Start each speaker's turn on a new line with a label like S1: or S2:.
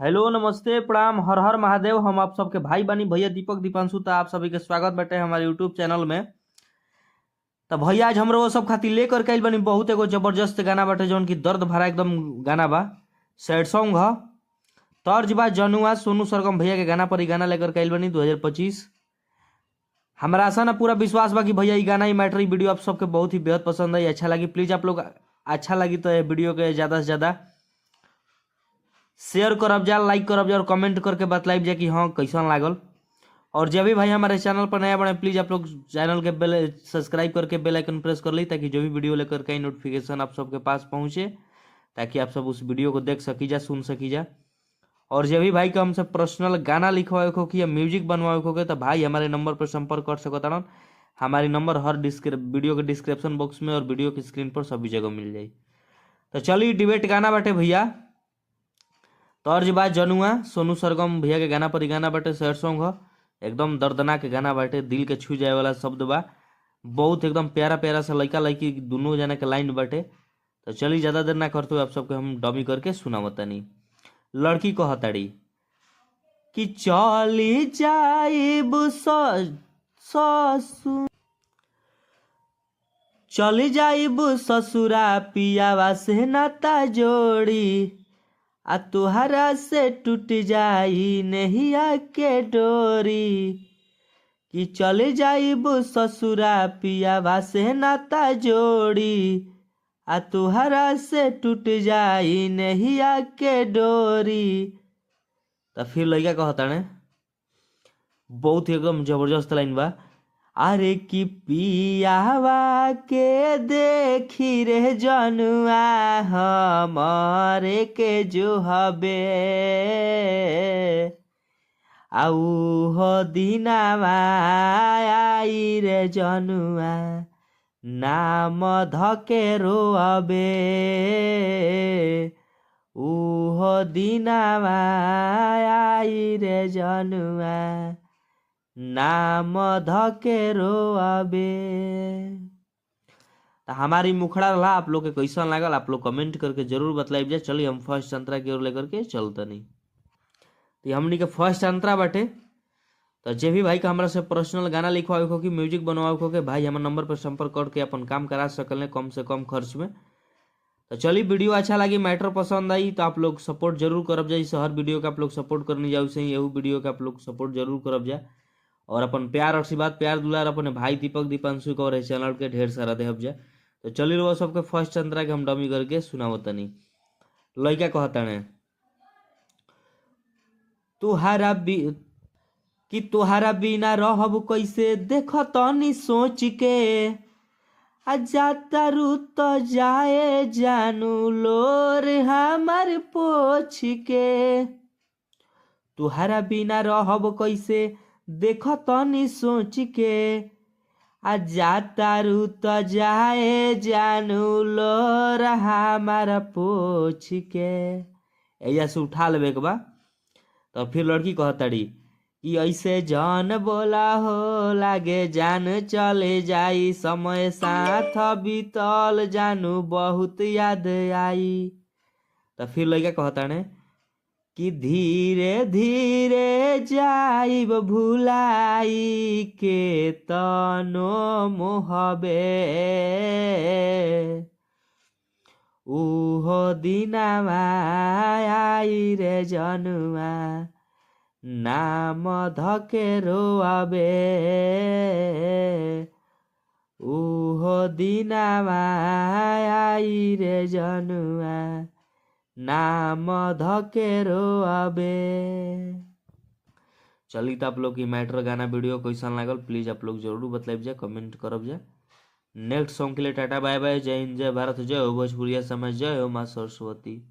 S1: Hello नमस्ते प्रणाम हर हर महादेव। हम आप सबके भाई बानी भैया दीपक दीपांशु। तो आप सभी के स्वागत बाटे हमारे यूट्यूब चैनल में। तो भैया आज हम वो सब खातिर लेकर के आइल बानी बहुत एगो जबरदस्त गाना बाटे जौन की दर्द भरा एकदम गाना बा। सैड सॉन्ग ह। तर्ज बा जनुआ सोनू सरगम भैया के गाना पर ही गाना लेकर के आइल बानी 2025। हमारा आशा ना पूरा विश्वास बा कि भैया ये गाना, ये मैटर, ये वीडियो आप सबके बहुत ही बेहद पसंद है, अच्छा लगी। प्लीज आप लोग अच्छा लगी तो ये वीडियो के ज्यादा से ज्यादा शेयर करब जा, लाइक करब जा और कमेंट करके बतलाइब जा कि हाँ कैसा लागल। और जब भी भाई हमारे चैनल पर नया बने प्लीज आप लोग चैनल के बेल सब्सक्राइब करके बेल आइकन प्रेस कर ली, ताकि जो भी वीडियो लेकर के नोटिफिकेशन आप सबके पास पहुंचे, ताकि आप सब उस वीडियो को देख सकी जा, सुन सकी जा। और जब भी भाई का हमसे पर्सनल गाना लिखवाए हो कि या म्यूजिक बनवाए हो तो भाई हमारे नंबर पर संपर्क कर सकता ना। हमारी नंबर हर वीडियो के डिस्क्रिप्शन बॉक्स में और वीडियो की स्क्रीन पर सभी जगह मिल जाए। तो चलिए डिबेट गाना बाटे भैया। तर्ज बा जनुआ सोनू सरगम भैया के गाना पर ही गाना बाटे। सैड सॉन्ग ह, एकदम दर्दनाक गाना बाटे, दिल के छू जाए वाला शब्द बा। बहुत एकदम प्यारा प्यारा सा लड़का लड़की दोनों जना के लाइन बाटे। तो चलिए ज्यादा देर ना करते हुए आप सबके हम डमी करके सुनावतानी। लड़की को हताड़ी कि चली जाइब ससुर, चली जाइब ससुरा पियावा से नाता जोड़ी, आ तुहरा से टूट जाई नहिया के डोरी। कि चले जाइब ससुरा पियावा से नाता जोड़ी, आ तुहरा से टूट जाई नहिया के डोरी। तो फिर लड़का कहता ने बहुत ही एकदम जबरदस्त लाइन बा। अरे कि पियावा के देखी रे जनुआ हमारे के जो हबे, आऊ हो दिनावा आई रे जनुआ नाम धके रोअबे, उहो दिनावा आई रे जनुआ नाम धके रोअबे। हमारी मुखड़ा रहा आप लोग के कैसा लागल आप लोग कमेंट करके जरूर बतलाइब जाए। चलिए हम फर्स्ट अंतरा की ओर लेकर के चलते नहीं। तो हमनी के फर्स्ट अंतरा बाटे। तो जे भी भाई का हमारा से पर्सनल गाना लिखवाए हो कि म्यूजिक बनवाए हो के भाई हमारे नंबर पर संपर्क करके अपन काम करा सकल कम से कम खर्च में। तो चलिए वीडियो अच्छा लगी, मैटर पसंद आई तो आप लोग सपोर्ट जरूर करब जाए। हर वीडियो का आप लोग सपोर्ट करने जाओ से यही वीडियो का आप लोग सपोर्ट जरूर करब जाए। और अपन प्यार आशीर्वाद प्यार दुलार अपने भाई दीपक दीपांशु को और चैनल के ढेर सारा देहब जाए। तो चलिए वो सबके फर्स्ट अंतरा के हम डमी करके सुनावतनी। लड़का कहता ने तुहारा कि तुहारा बिना रहब कैसे देख तनी सोच के, आ जाता रू तो जाए जानू लोर हमार पोछ के। तुहारा बिना रहब कैसे देख तनी सोच के, आ जाता रू तो जाए जानू लोर हमारा पोछ के। ऐसा से उठा लेबे के बा। तो फिर लड़की कहताड़ी कि ऐसे जान बोला हो लागे जान चले जाई, समय साथ बीतल जानू बहुत याद आई। तो फिर लड़का कहता ने कि धीरे धीरे जाइब भुलाई के तनो मोहबे, उहो दिनावा आई रे जनुआ नाम धके रोअबे, उहो दिनावा आई रे जनुआ नाम धके रोअबे। चलिए तो आप लोग की मैटर गाना वीडियो कैसा लागल प्लीज आप लोग जरूर बतलाइब जा, कमेंट करब जा। नेक्स्ट सॉन्ग के लिए टाटा बाय बाय, जय हिंद, जय भारत, जय हो भोजपुरिया समाज, जय हो माँ सरस्वती।